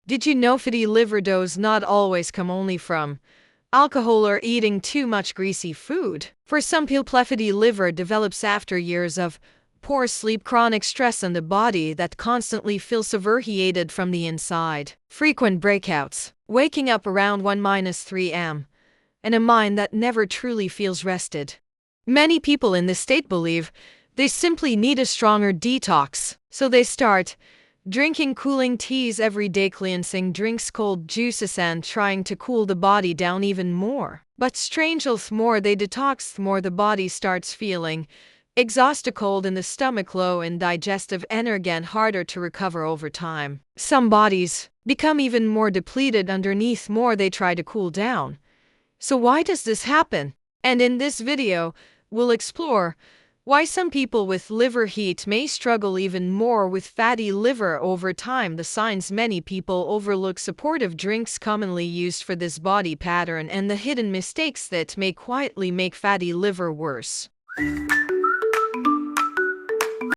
Did you know fatty liver does not always come only from alcohol or eating too much greasy food? For some people, fatty liver develops after years of poor sleep, chronic stress on the body that constantly feels overheated from the inside, frequent breakouts, waking up around 1-3 am, and a mind that never truly feels rested. Many people in this state believe they simply need a stronger detox, so they start drinking cooling teas every day, cleansing drinks, cold juices, and trying to cool the body down even more. But strangely, the more they detox, the more the body starts feeling exhausted, cold in the stomach, low in digestive energy, and harder to recover over time. Some bodies become even more depleted underneath more they try to cool down. So why does this happen? And in this video, we'll explore why some people with liver heat may struggle even more with fatty liver over time, the signs many people overlook, supportive drinks commonly used for this body pattern, and the hidden mistakes that may quietly make fatty liver worse.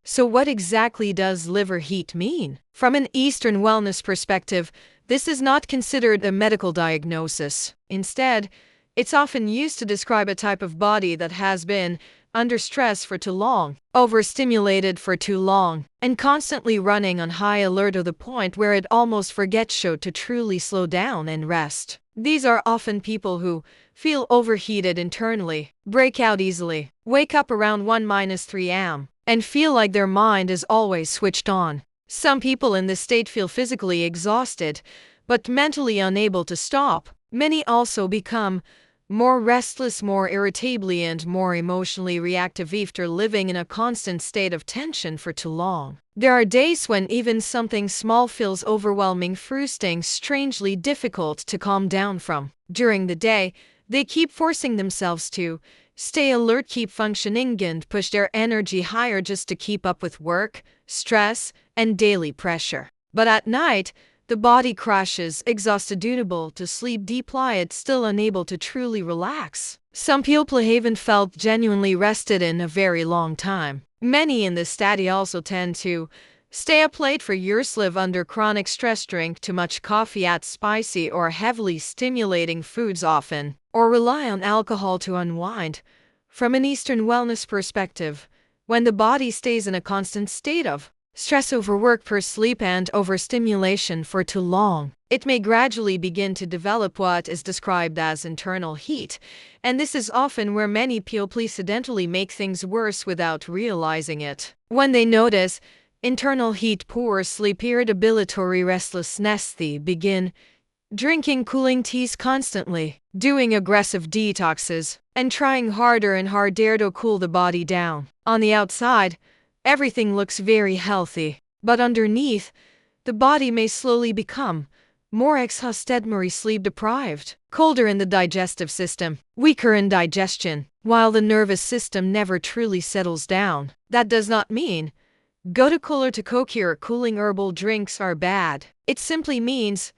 So what exactly does liver heat mean? From an Eastern wellness perspective, this is not considered a medical diagnosis. Instead, it's often used to describe a type of body that has been under stress for too long, overstimulated for too long, and constantly running on high alert to the point where it almost forgets to truly slow down and rest. These are often people who feel overheated internally, break out easily, wake up around 1-3 am, and feel like their mind is always switched on. Some people in this state feel physically exhausted, but mentally unable to stop. Many also become more restless, more irritably, and more emotionally reactive after living in a constant state of tension for too long. There are days when even something small feels overwhelming, frustrating, strangely difficult to calm down from. During the day, they keep forcing themselves to stay alert, keep functioning, and push their energy higher just to keep up with work, stress, and daily pressure. But at night, the body crashes, exhausted, unable to sleep deeply, yet still unable to truly relax. Some people haven't felt genuinely rested in a very long time. Many in this state also tend to stay up late for years, live under chronic stress, drink too much coffee, eat spicy or heavily stimulating foods often, or rely on alcohol to unwind. From an Eastern wellness perspective, when the body stays in a constant state of stress, overwork, poor sleep, and overstimulation for too long, it may gradually begin to develop what is described as internal heat, and this is often where many people accidentally make things worse without realizing it. When they notice internal heat, poor sleep, irritability, restlessness, they begin drinking cooling teas constantly, doing aggressive detoxes, and trying harder and harder to cool the body down. On the outside, everything looks very healthy, but underneath, the body may slowly become more exhausted, more sleep deprived, colder in the digestive system, weaker in digestion, while the nervous system never truly settles down. That does not mean gotu, kola, artichoke, or cooling herbal drinks are bad. It simply means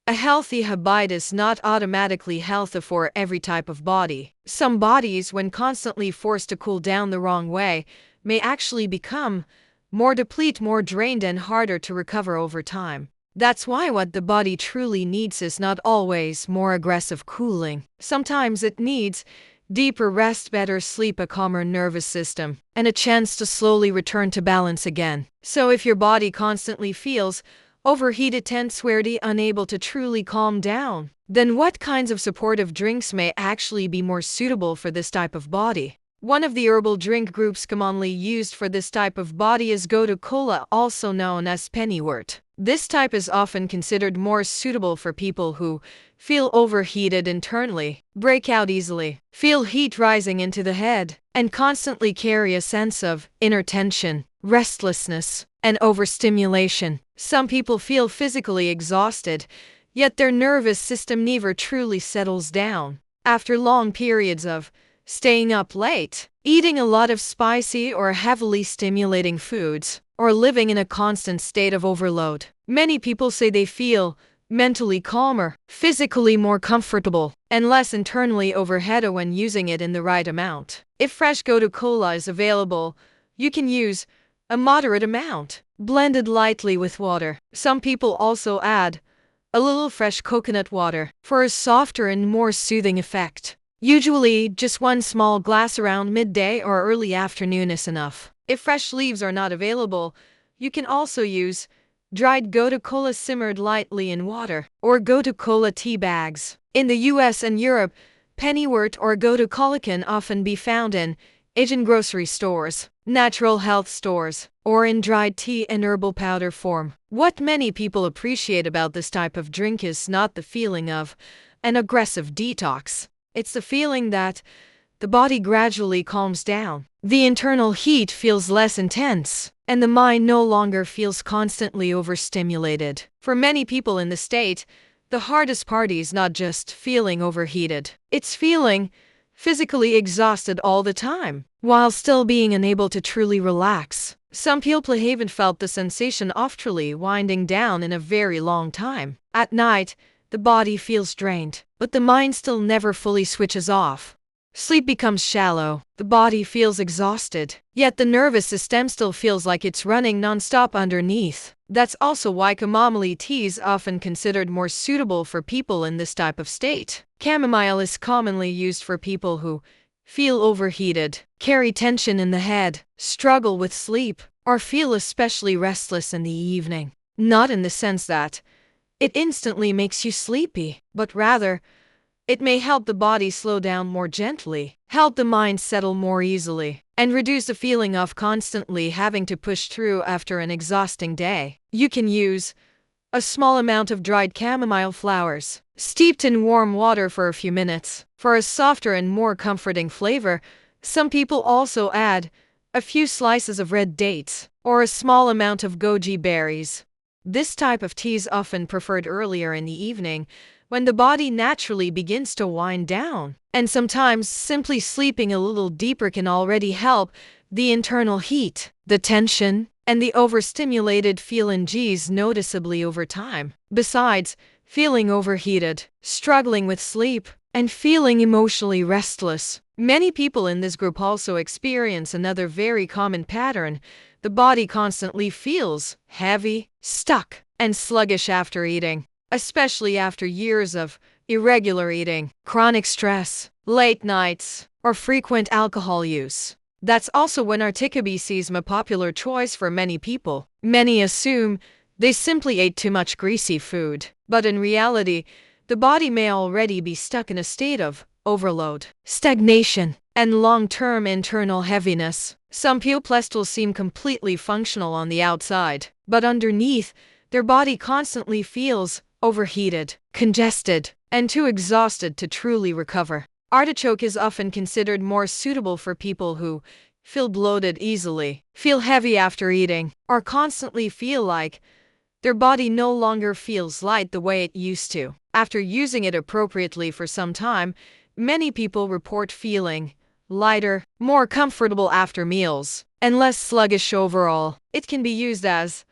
a healthy habit is not automatically healthy for every type of body. Some bodies, when constantly forced to cool down the wrong way, may actually become more depleted, more drained, and harder to recover over time. That's why what the body truly needs is not always more aggressive cooling. Sometimes it needs deeper rest, better sleep, a calmer nervous system, and a chance to slowly return to balance again. So if your body constantly feels overheated, tense, sweaty, unable to truly calm down, then what kinds of supportive drinks may actually be more suitable for this type of body? One of the herbal drink groups commonly used for this type of body is gotu kola, also known as pennywort. This type is often considered more suitable for people who feel overheated internally, break out easily, feel heat rising into the head, and constantly carry a sense of inner tension, restlessness, and overstimulation. Some people feel physically exhausted, yet their nervous system never truly settles down. After long periods of staying up late, eating a lot of spicy or heavily stimulating foods, or living in a constant state of overload, many people say they feel mentally calmer, physically more comfortable, and less internally overheated when using it in the right amount. If fresh gotu kola is available, you can use a moderate amount, blended lightly with water. Some people also add a little fresh coconut water for a softer and more soothing effect. Usually, just one small glass around midday or early afternoon is enough. If fresh leaves are not available, you can also use dried gotu kola simmered lightly in water, or gotu kola tea bags. In the US and Europe, pennywort or gotu kola can often be found in Asian grocery stores, natural health stores, or in dried tea and herbal powder form. What many people appreciate about this type of drink is not the feeling of an aggressive detox. It's the feeling that the body gradually calms down. The internal heat feels less intense, and the mind no longer feels constantly overstimulated. For many people in the state, the hardest part is not just feeling overheated. It's feeling physically exhausted all the time, while still being unable to truly relax. Some people haven't felt the sensation of truly winding down in a very long time. At night, the body feels drained, but the mind still never fully switches off. Sleep becomes shallow, the body feels exhausted, yet the nervous system still feels like it's running non-stop underneath. That's also why chamomile tea is often considered more suitable for people in this type of state. Chamomile is commonly used for people who feel overheated, carry tension in the head, struggle with sleep, or feel especially restless in the evening. Not in the sense that it instantly makes you sleepy, but rather, it may help the body slow down more gently, help the mind settle more easily, and reduce the feeling of constantly having to push through after an exhausting day. You can use a small amount of dried chamomile flowers, steeped in warm water for a few minutes, for a softer and more comforting flavor. Some people also add a few slices of red dates, or a small amount of goji berries. This type of tea is often preferred earlier in the evening, when the body naturally begins to wind down, and sometimes simply sleeping a little deeper can already help the internal heat, the tension, and the overstimulated feelings noticeably over time. Besides, feeling overheated, struggling with sleep, and feeling emotionally restless, many people in this group also experience another very common pattern. The body constantly feels heavy, stuck, and sluggish after eating, especially after years of irregular eating, chronic stress, late nights, or frequent alcohol use. That's also when artichoke sees a popular choice for many people. Many assume they simply ate too much greasy food, but in reality, the body may already be stuck in a state of overload, stagnation, and long-term internal heaviness. Some people still seem completely functional on the outside, but underneath, their body constantly feels overheated, congested, and too exhausted to truly recover. Artichoke is often considered more suitable for people who feel bloated easily, feel heavy after eating, or constantly feel like their body no longer feels light the way it used to. After using it appropriately for some time, many people report feeling lighter, more comfortable after meals, and less sluggish overall. It can be used as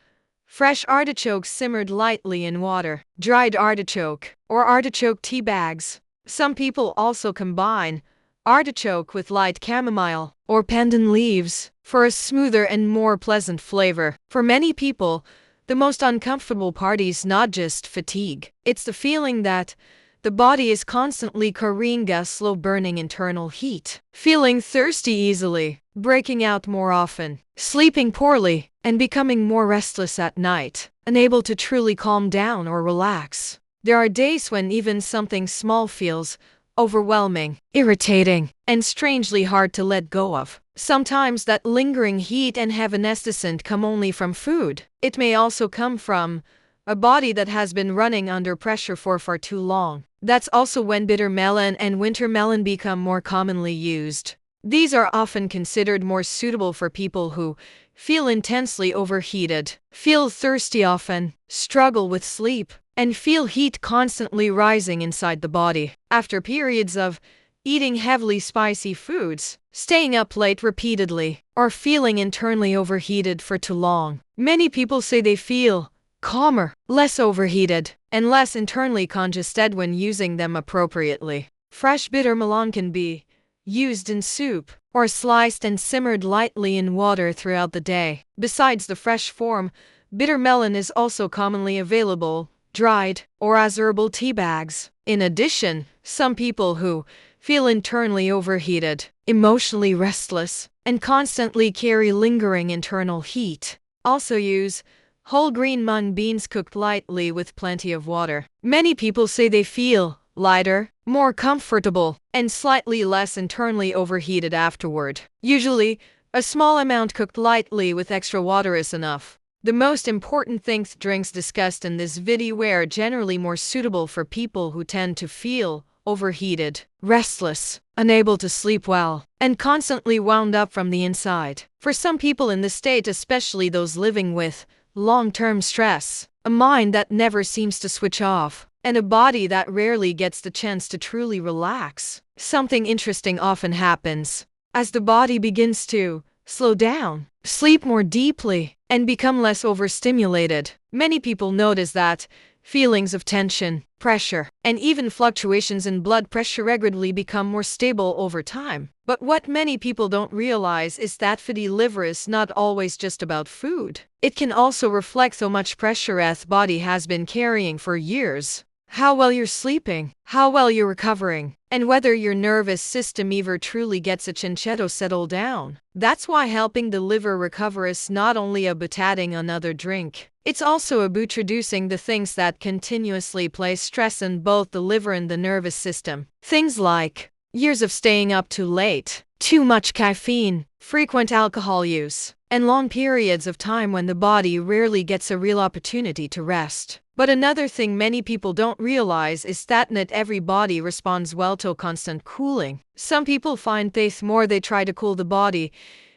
fresh artichoke simmered lightly in water, dried artichoke, or artichoke tea bags. Some people also combine artichoke with light chamomile or pandan leaves for a smoother and more pleasant flavor. For many people, the most uncomfortable part is not just fatigue. It's the feeling that the body is constantly carrying a slow-burning internal heat, feeling thirsty easily, breaking out more often, sleeping poorly, and becoming more restless at night, unable to truly calm down or relax. There are days when even something small feels overwhelming, irritating, and strangely hard to let go of. Sometimes that lingering heat and heaviness doesn't come only from food. It may also come from a body that has been running under pressure for far too long. That's also when bitter melon and winter melon become more commonly used. These are often considered more suitable for people who feel intensely overheated, feel thirsty often, struggle with sleep, and feel heat constantly rising inside the body. After periods of eating heavily spicy foods, staying up late repeatedly, or feeling internally overheated for too long, many people say they feel calmer, less overheated, and less internally congested when using them appropriately. Fresh bitter melon can be used in soup, or sliced and simmered lightly in water throughout the day. Besides the fresh form, bitter melon is also commonly available dried, or as herbal tea bags. In addition, some people who feel internally overheated, emotionally restless, and constantly carry lingering internal heat also use whole green mung beans cooked lightly with plenty of water. Many people say they feel lighter, more comfortable, and slightly less internally overheated afterward. Usually, a small amount cooked lightly with extra water is enough. The most important drinks discussed in this video are generally more suitable for people who tend to feel overheated, restless, unable to sleep well, and constantly wound up from the inside. For some people in this state, especially those living with long-term stress, a mind that never seems to switch off, and a body that rarely gets the chance to truly relax, something interesting often happens. As the body begins to slow down, sleep more deeply, and become less overstimulated, many people notice that feelings of tension, pressure, and even fluctuations in blood pressure regularly become more stable over time. But what many people don't realize is that fatty liver is not always just about food. It can also reflect how much pressure the body has been carrying for years. How well you're sleeping, how well you're recovering, and whether your nervous system ever truly gets a chance to settle down. That's why helping the liver recover is not only about adding another drink, it's also about introducing the things that continuously place stress on both the liver and the nervous system. Things like years of staying up too late, too much caffeine, frequent alcohol use, and long periods of time when the body rarely gets a real opportunity to rest. But another thing many people don't realize is that not every body responds well to constant cooling. Some people find the more they try to cool the body,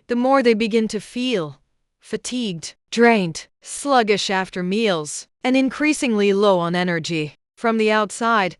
the more they begin to feel fatigued, drained, sluggish after meals, and increasingly low on energy. From the outside,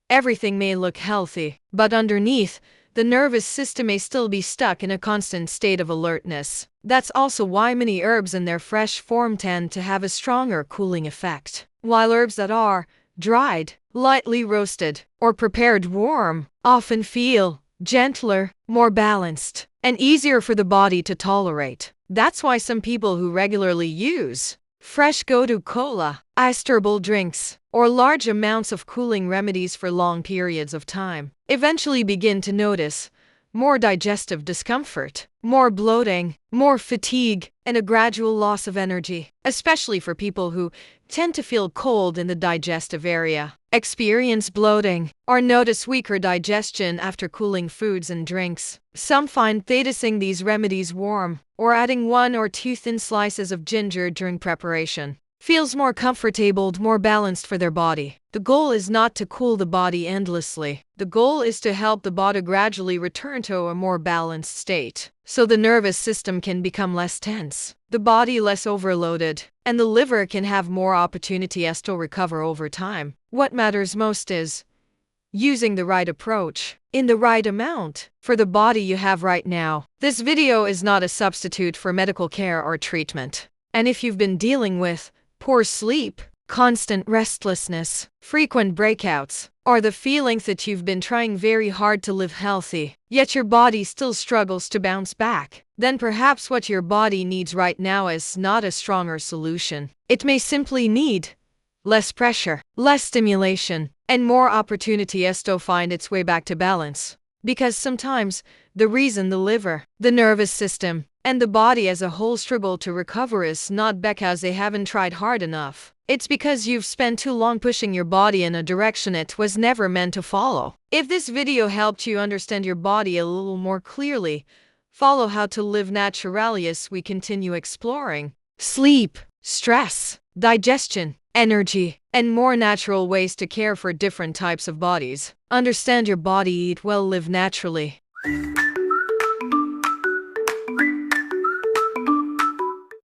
everything may look healthy, but underneath, the nervous system may still be stuck in a constant state of alertness. That's also why many herbs in their fresh form tend to have a stronger cooling effect, while herbs that are dried, lightly roasted, or prepared warm often feel gentler, more balanced, and easier for the body to tolerate. That's why some people who regularly use fresh gotu kola, iced herbal drinks, or large amounts of cooling remedies for long periods of time eventually begin to notice more digestive discomfort, more bloating, more fatigue, and a gradual loss of energy, especially for people who tend to feel cold in the digestive area, experience bloating, or notice weaker digestion after cooling foods and drinks. Some find using these remedies warm, or adding 1 or 2 thin slices of ginger during preparation feels more comfortable, more balanced for their body. The goal is not to cool the body endlessly. The goal is to help the body gradually return to a more balanced state, so the nervous system can become less tense, the body less overloaded, and the liver can have more opportunities to recover over time. What matters most is using the right approach, in the right amount, for the body you have right now. This video is not a substitute for medical care or treatment. And if you've been dealing with poor sleep, constant restlessness, frequent breakouts, or the feeling that you've been trying very hard to live healthy, yet your body still struggles to bounce back, then perhaps what your body needs right now is not a stronger solution. It may simply need less pressure, less stimulation, and more opportunities to find its way back to balance. Because sometimes, the reason the liver, the nervous system, and the body as a whole struggle to recover is not because they haven't tried hard enough. It's because you've spent too long pushing your body in a direction it was never meant to follow. If this video helped you understand your body a little more clearly, follow How to Live Naturally as we continue exploring sleep, stress, digestion, energy, and more natural ways to care for different types of bodies. Understand your body, eat well, live naturally.